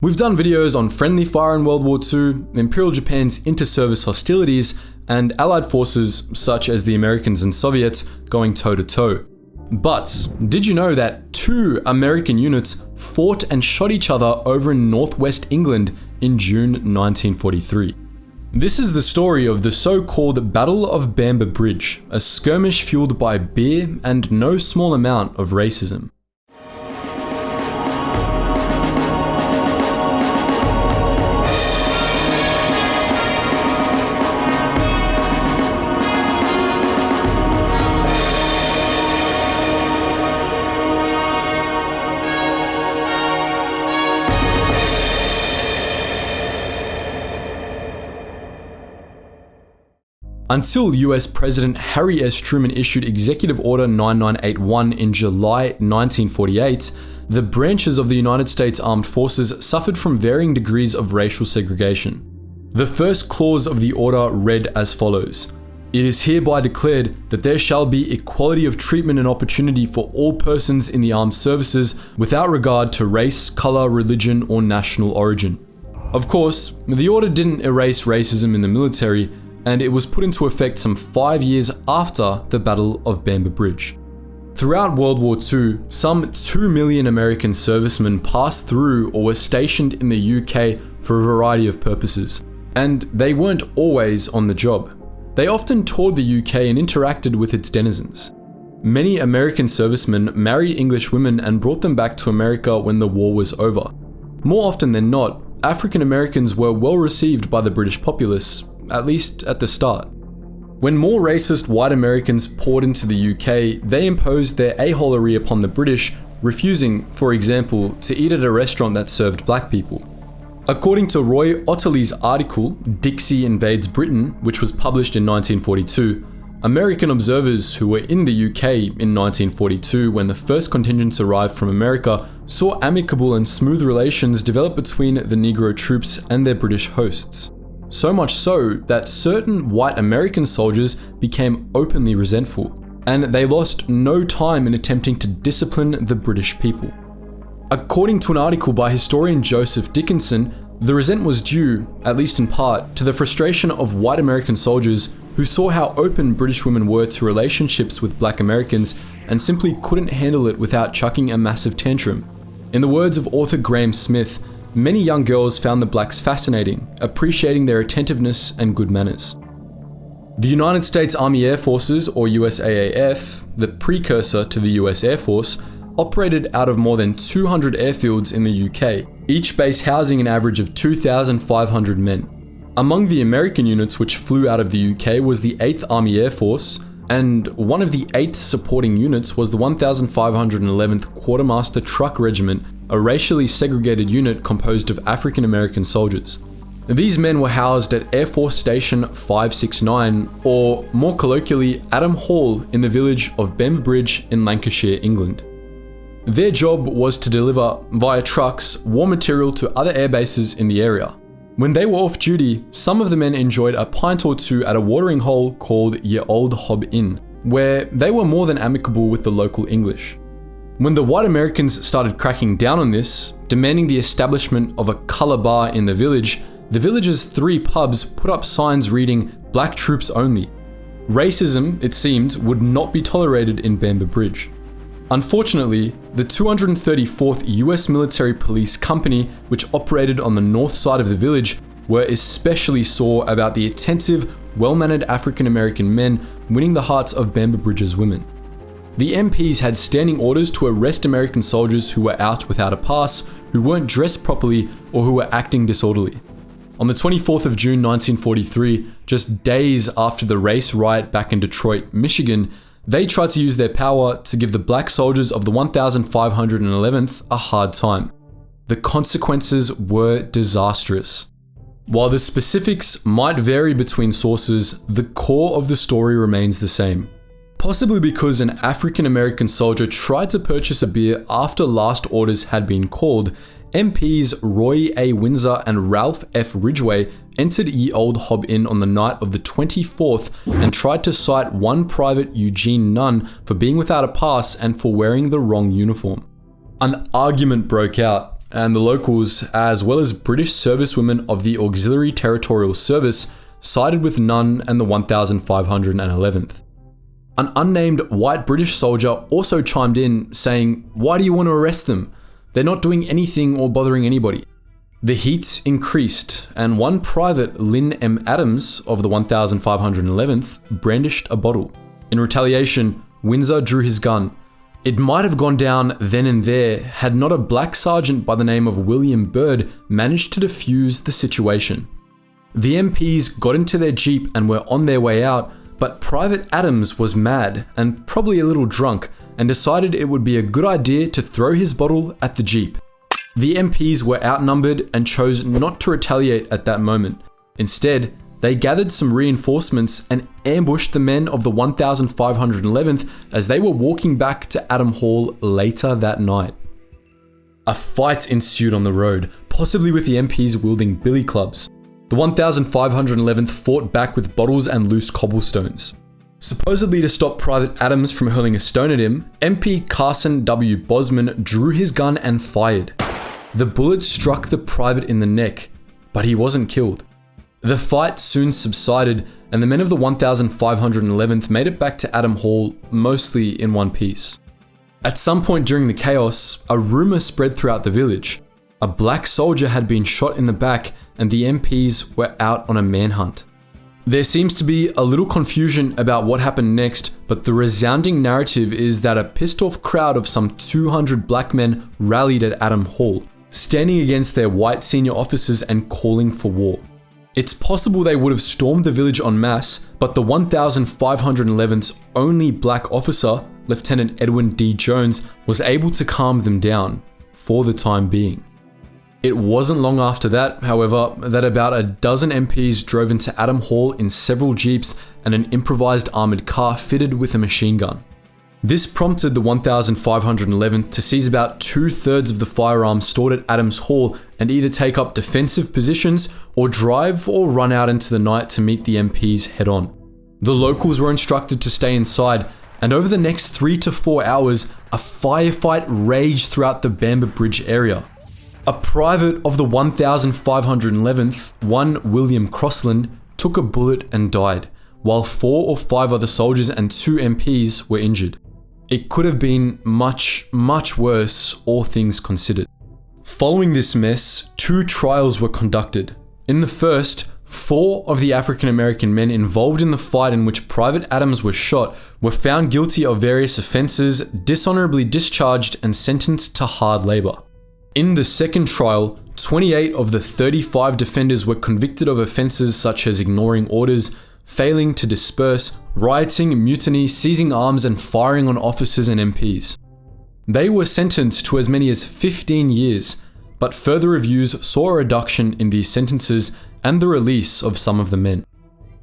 We've done videos on friendly fire in World War II, Imperial Japan's inter-service hostilities, and Allied forces such as the Americans and Soviets going toe-to-toe. But did you know that 2 American units fought and shot each other over in northwest England in June 1943? This is the story of the so-called Battle of Bamber Bridge, a skirmish fueled by beer and no small amount of racism. Until US President Harry S. Truman issued Executive Order 9981 in July 1948, the branches of the United States Armed Forces suffered from varying degrees of racial segregation. The first clause of the order read as follows: "It is hereby declared that there shall be equality of treatment and opportunity for all persons in the armed services without regard to race, color, religion, or national origin." Of course, the order didn't erase racism in the military, and it was put into effect some 5 years after the Battle of Bamber Bridge. Throughout World War II, some 2 million American servicemen passed through or were stationed in the UK for a variety of purposes, and they weren't always on the job. They often toured the UK and interacted with its denizens. Many American servicemen married English women and brought them back to America when the war was over. More often than not, African Americans were well received by the British populace, at least at the start. When more racist white Americans poured into the UK, they imposed their aholery upon the British, refusing, for example, to eat at a restaurant that served black people. According to Roy Otterly's article, Dixie Invades Britain, which was published in 1942, American observers who were in the UK in 1942 when the first contingents arrived from America saw amicable and smooth relations develop between the Negro troops and their British hosts. So much so that certain white American soldiers became openly resentful, and they lost no time in attempting to discipline the British people. According to an article by historian Joseph Dickinson, the resentment was due, at least in part, to the frustration of white American soldiers who saw how open British women were to relationships with black Americans and simply couldn't handle it without chucking a massive tantrum. In the words of author Graham Smith, many young girls found the blacks fascinating, appreciating their attentiveness and good manners. The United States Army Air Forces, or USAAF, the precursor to the US Air Force, operated out of more than 200 airfields in the UK, each base housing an average of 2,500 men. Among the American units which flew out of the UK was the 8th Army Air Force, and one of the 8 supporting units was the 1511th Quartermaster Truck Regiment, a racially segregated unit composed of African American soldiers. These men were housed at Air Force Station 569, or more colloquially, Adam Hall, in the village of Bamber Bridge in Lancashire, England. Their job was to deliver, via trucks, war material to other air bases in the area. When they were off duty, some of the men enjoyed a pint or two at a watering hole called Ye Old Hob Inn, where they were more than amicable with the local English. When the white Americans started cracking down on this, demanding the establishment of a colour bar in the village's 3 pubs put up signs reading "Black Troops Only." Racism, it seemed, would not be tolerated in Bamber Bridge. Unfortunately, the 234th US Military Police Company, which operated on the north side of the village, were especially sore about the attentive, well-mannered African American men winning the hearts of Bamber Bridge's women. The MPs had standing orders to arrest American soldiers who were out without a pass, who weren't dressed properly, or who were acting disorderly. On the 24th of June 1943, just days after the race riot back in Detroit, Michigan, they tried to use their power to give the black soldiers of the 1511th a hard time. The consequences were disastrous. While the specifics might vary between sources, the core of the story remains the same. Possibly because an African American soldier tried to purchase a beer after last orders had been called, MPs Roy A. Windsor and Ralph F. Ridgway entered Ye Old Hob Inn on the night of the 24th and tried to cite one Private Eugene Nunn for being without a pass and for wearing the wrong uniform. An argument broke out, and the locals, as well as British servicewomen of the Auxiliary Territorial Service, sided with Nunn and the 1511th. An unnamed white British soldier also chimed in, saying, "Why do you want to arrest them? They're not doing anything or bothering anybody." The heat increased, and one private, Lynn M. Adams of the 1511th, brandished a bottle. In retaliation, Windsor drew his gun. It might have gone down then and there had not a black sergeant by the name of William Byrd managed to defuse the situation. The MPs got into their jeep and were on their way out, but Private Adams was mad and probably a little drunk and decided it would be a good idea to throw his bottle at the jeep. The MPs were outnumbered and chose not to retaliate at that moment. Instead, they gathered some reinforcements and ambushed the men of the 1511th as they were walking back to Adam Hall later that night. A fight ensued on the road, possibly with the MPs wielding billy clubs. The 1511th fought back with bottles and loose cobblestones. Supposedly to stop Private Adams from hurling a stone at him, MP Carson W. Bosman drew his gun and fired. The bullet struck the private in the neck, but he wasn't killed. The fight soon subsided, and the men of the 1511th made it back to Adam Hall mostly in one piece. At some point during the chaos, a rumor spread throughout the village. A black soldier had been shot in the back, and the MPs were out on a manhunt. There seems to be a little confusion about what happened next, but the resounding narrative is that a pissed off crowd of some 200 black men rallied at Adam Hall, standing against their white senior officers and calling for war. It's possible they would have stormed the village en masse, but the 1511th's only black officer, Lieutenant Edwin D. Jones, was able to calm them down, for the time being. It wasn't long after that, however, that about a dozen MPs drove into Adam Hall in several jeeps and an improvised armoured car fitted with a machine gun. This prompted the 1511th to seize about 2/3 of the firearms stored at Adams Hall and either take up defensive positions or drive or run out into the night to meet the MPs head on. The locals were instructed to stay inside, and over the next 3 to 4 hours, a firefight raged throughout the Bamber Bridge area. A private of the 1511th, one William Crossland, took a bullet and died, while 4 or 5 other soldiers and 2 MPs were injured. It could have been much, much worse, all things considered. Following this mess, 2 trials were conducted. In the first, 4 of the African American men involved in the fight in which Private Adams was shot were found guilty of various offences, dishonourably discharged, and sentenced to hard labour. In the second trial, 28 of the 35 defenders were convicted of offences such as ignoring orders, failing to disperse, rioting, mutiny, seizing arms, and firing on officers and MPs. They were sentenced to as many as 15 years, but further reviews saw a reduction in these sentences and the release of some of the men.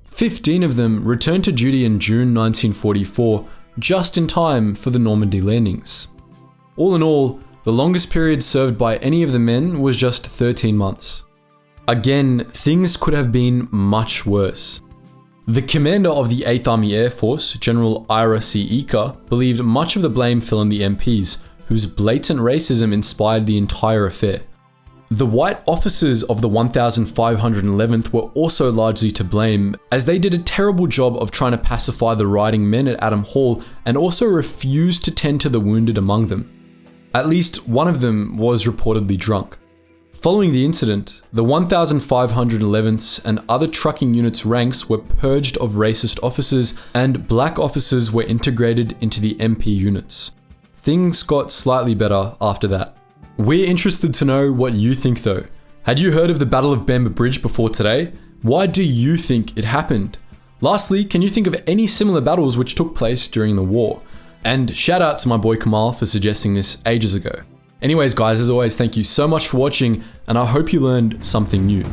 15 of them returned to duty in June 1944, just in time for the Normandy landings. All in all, the longest period served by any of the men was just 13 months. Again, things could have been much worse. The commander of the 8th Army Air Force, General Ira C. Eaker, believed much of the blame fell on the MPs, whose blatant racism inspired the entire affair. The white officers of the 1511th were also largely to blame, as they did a terrible job of trying to pacify the rioting men at Adam Hall and also refused to tend to the wounded among them. At least one of them was reportedly drunk. Following the incident, the 1511th's and other trucking units' ranks were purged of racist officers, and black officers were integrated into the MP units. Things got slightly better after that. We're interested to know what you think though. Had you heard of the Battle of Bamber Bridge before today? Why do you think it happened? Lastly, can you think of any similar battles which took place during the war? And shout out to my boy Kamal for suggesting this ages ago. Anyways guys, as always, thank you so much for watching, and I hope you learned something new.